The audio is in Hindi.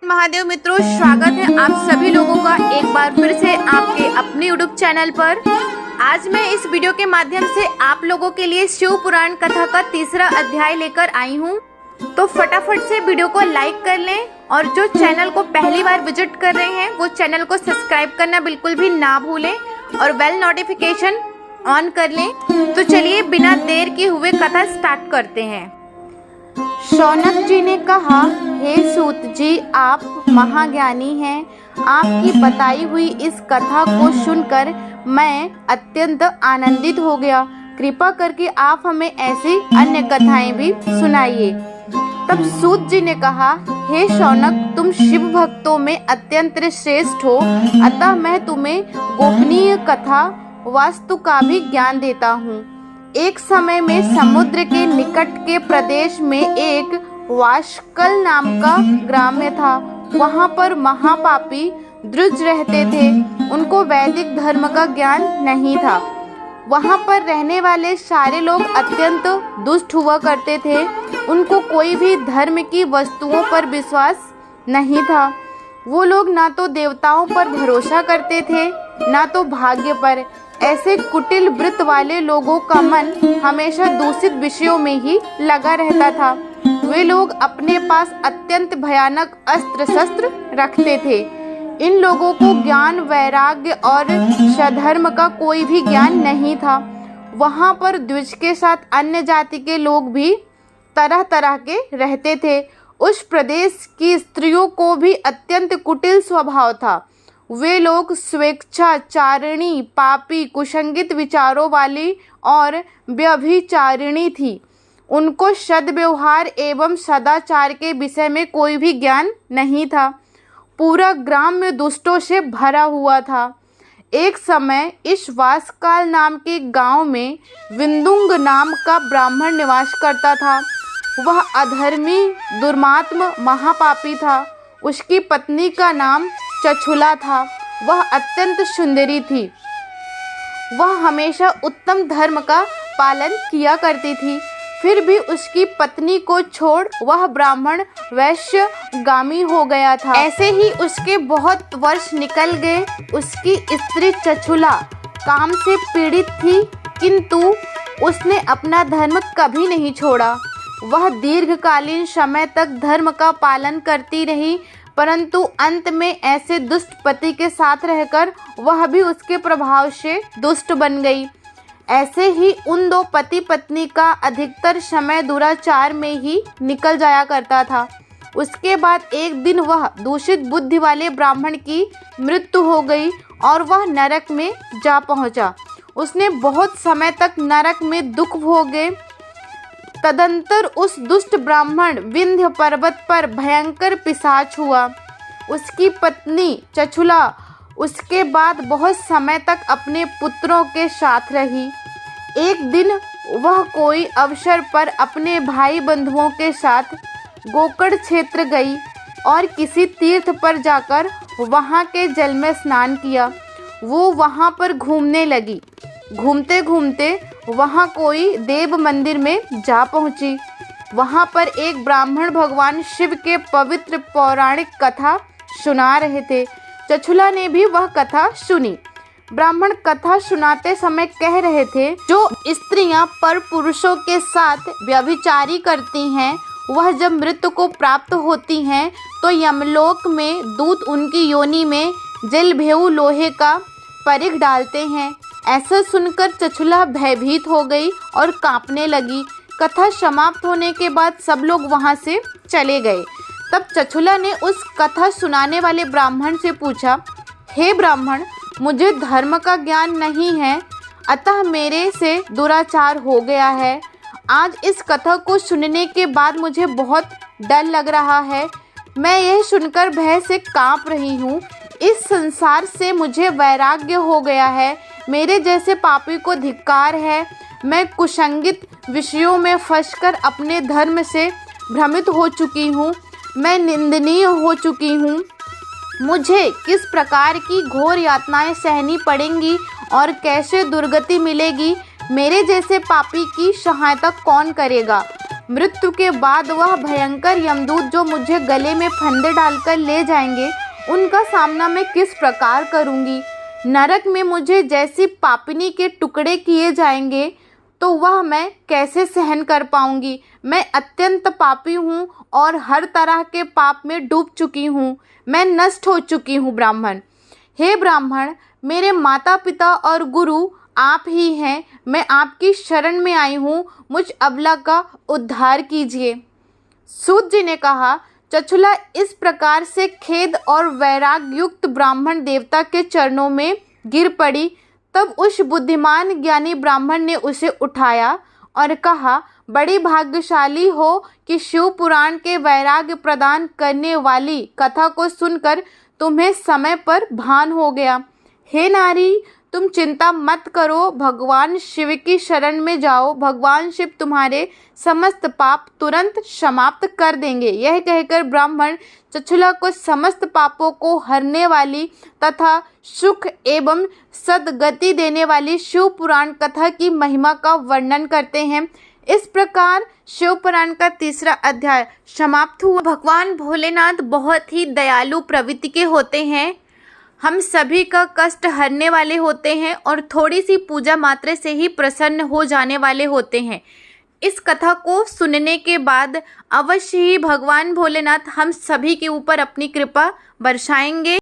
महादेव मित्रों, स्वागत है आप सभी लोगों का एक बार फिर से आपके अपने यूट्यूब चैनल पर। आज मैं इस वीडियो के माध्यम से आप लोगों के लिए शिव पुराण कथा का तीसरा अध्याय लेकर आई हूँ। तो फटाफट से वीडियो को लाइक कर लें और जो चैनल को पहली बार विजिट कर रहे हैं वो चैनल को सब्सक्राइब करना बिल्कुल भी ना भूलें और बेल नोटिफिकेशन ऑन कर लें। तो चलिए बिना देर किए हुए कथा स्टार्ट करते हैं। शौनक जी ने कहा, हे सूत जी, आप महाज्ञानी हैं। आपकी बताई हुई इस कथा को सुनकर मैं अत्यंत आनंदित हो गया। कृपा करके आप हमें ऐसी अन्य कथाएं भी सुनाइए। तब सूत जी ने कहा, हे शौनक, तुम शिव भक्तों में अत्यंत श्रेष्ठ हो, अतः मैं तुम्हें गोपनीय कथा वास्तु का भी ज्ञान देता हूँ। एक समय में समुद्र के निकट के प्रदेश में एक वाशकल नाम का ग्राम्य था। वहाँ पर महापापी द्रुज रहते थे। उनको वैदिक धर्म का ज्ञान नहीं था। वहाँ पर रहने वाले सारे लोग अत्यंत दुष्ट हुआ करते थे। उनको कोई भी धर्म की वस्तुओं पर विश्वास नहीं था। वो लोग ना तो देवताओं पर भरोसा करते थे ना तो भाग्य पर। ऐसे कुटिल वृत्त वाले लोगों का मन हमेशा दूषित विषयों में ही लगा रहता था। वे लोग अपने पास अत्यंत भयानक अस्त्र शस्त्र रखते थे। इन लोगों को ज्ञान, वैराग्य और सधर्म का कोई भी ज्ञान नहीं था। वहाँ पर द्विज के साथ अन्य जाति के लोग भी तरह तरह के रहते थे। उस प्रदेश की स्त्रियों को भी अत्यंत कुटिल स्वभाव था। वे लोग स्वेच्छाचारिणी, पापी, कुसंगित विचारों वाली और व्यभिचारिणी थी। उनको सद्व्यवहार एवं सदाचार के विषय में कोई भी ज्ञान नहीं था। पूरा ग्राम दुष्टों से भरा हुआ था। एक समय इस वासकाल नाम के गांव में विंदुंग नाम का ब्राह्मण निवास करता था। वह अधर्मी, दुर्मात्म, महापापी था। उसकी पत्नी का नाम चछुला था। वह अत्यंत सुंदरी थी। वह हमेशा उत्तम धर्म का पालन किया करती थी। फिर भी उसकी पत्नी को छोड़ वह ब्राह्मण वैश्यगामी हो गया था। ऐसे ही उसके बहुत वर्ष निकल गए। उसकी स्त्री चछुला काम से पीड़ित थी, किंतु उसने अपना धर्म कभी नहीं छोड़ा। वह दीर्घकालीन समय तक धर्म का पालन करती रही, परंतु अंत में ऐसे दुष्ट पति के साथ रहकर वह भी उसके प्रभाव से दुष्ट बन गई। ऐसे ही उन दो पति पत्नी का अधिकतर समय दुराचार में ही निकल जाया करता था। उसके बाद एक दिन वह दूषित बुद्धि वाले ब्राह्मण की मृत्यु हो गई और वह नरक में जा पहुंचा। उसने बहुत समय तक नरक में दुख भोगे। तदंतर उस दुष्ट ब्राह्मण विंध्य पर्वत पर भयंकर पिशाच हुआ। उसकी पत्नी चछुला उसके बाद बहुत समय तक अपने पुत्रों के साथ रही। एक दिन वह कोई अवसर पर अपने भाई बंधुओं के साथ गोकर्ण क्षेत्र गई और किसी तीर्थ पर जाकर वहाँ के जल में स्नान किया। वो वहाँ पर घूमने लगी। घूमते घूमते वहाँ कोई देव मंदिर में जा पहुँची। वहाँ पर एक ब्राह्मण भगवान शिव के पवित्र पौराणिक कथा सुना रहे थे। चछुला ने भी वह कथा सुनी। ब्राह्मण कथा सुनाते समय कह रहे थे, जो स्त्रियां पर पुरुषों के साथ व्यभिचारी करती हैं, वह जब मृत्यु को प्राप्त होती हैं तो यमलोक में दूत उनकी योनि में जलभेऊ लोहे का परिघ डालते हैं। ऐसा सुनकर चछुला भयभीत हो गई और कांपने लगी। कथा समाप्त होने के बाद सब लोग वहां से चले गए। तब चछुला ने उस कथा सुनाने वाले ब्राह्मण से पूछा, हे ब्राह्मण, मुझे धर्म का ज्ञान नहीं है, अतः मेरे से दुराचार हो गया है। आज इस कथा को सुनने के बाद मुझे बहुत डर लग रहा है। मैं यह सुनकर भय से कांप रही हूँ। इस संसार से मुझे वैराग्य हो गया है। मेरे जैसे पापी को धिक्कार है। मैं कुसंगित विषयों में फंसकर अपने धर्म से भ्रमित हो चुकी हूँ। मैं निंदनीय हो चुकी हूँ। मुझे किस प्रकार की घोर यातनाएं सहनी पड़ेंगी और कैसे दुर्गति मिलेगी। मेरे जैसे पापी की सहायता कौन करेगा। मृत्यु के बाद वह भयंकर यमदूत जो मुझे गले में फंदे डालकर ले जाएंगे, उनका सामना मैं किस प्रकार करूंगी। नरक में मुझे जैसी पापिनी के टुकड़े किए जाएंगे तो वह मैं कैसे सहन कर पाऊंगी। मैं अत्यंत पापी हूँ और हर तरह के पाप में डूब चुकी हूँ। मैं नष्ट हो चुकी हूँ ब्राह्मण। हे ब्राह्मण, मेरे माता पिता और गुरु आप ही हैं। मैं आपकी शरण में आई हूँ, मुझ अबला का उद्धार कीजिए। सूत जी ने कहा, चछुला इस प्रकार से खेद और वैराग युक्त ब्राह्मण देवता के चरणों में गिर पड़ी। तब उस बुद्धिमान ज्ञानी ब्राह्मण ने उसे उठाया और कहा, बड़ी भाग्यशाली हो कि शिव पुराण के वैराग्य प्रदान करने वाली कथा को सुनकर तुम्हें समय पर भान हो गया। हे नारी, तुम चिंता मत करो, भगवान शिव की शरण में जाओ। भगवान शिव तुम्हारे समस्त पाप तुरंत समाप्त कर देंगे। यह कहकर ब्राह्मण चछुला को समस्त पापों को हरने वाली तथा सुख एवं सद्गति देने वाली शिव पुराण कथा की महिमा का वर्णन करते हैं। इस प्रकार शिव पुराण का 3रा अध्याय समाप्त हुआ। भगवान भोलेनाथ बहुत ही दयालु प्रवृत्ति के होते हैं। हम सभी का कष्ट हरने वाले होते हैं और थोड़ी सी पूजा मात्र से ही प्रसन्न हो जाने वाले होते हैं। इस कथा को सुनने के बाद अवश्य ही भगवान भोलेनाथ हम सभी के ऊपर अपनी कृपा बरसाएंगे।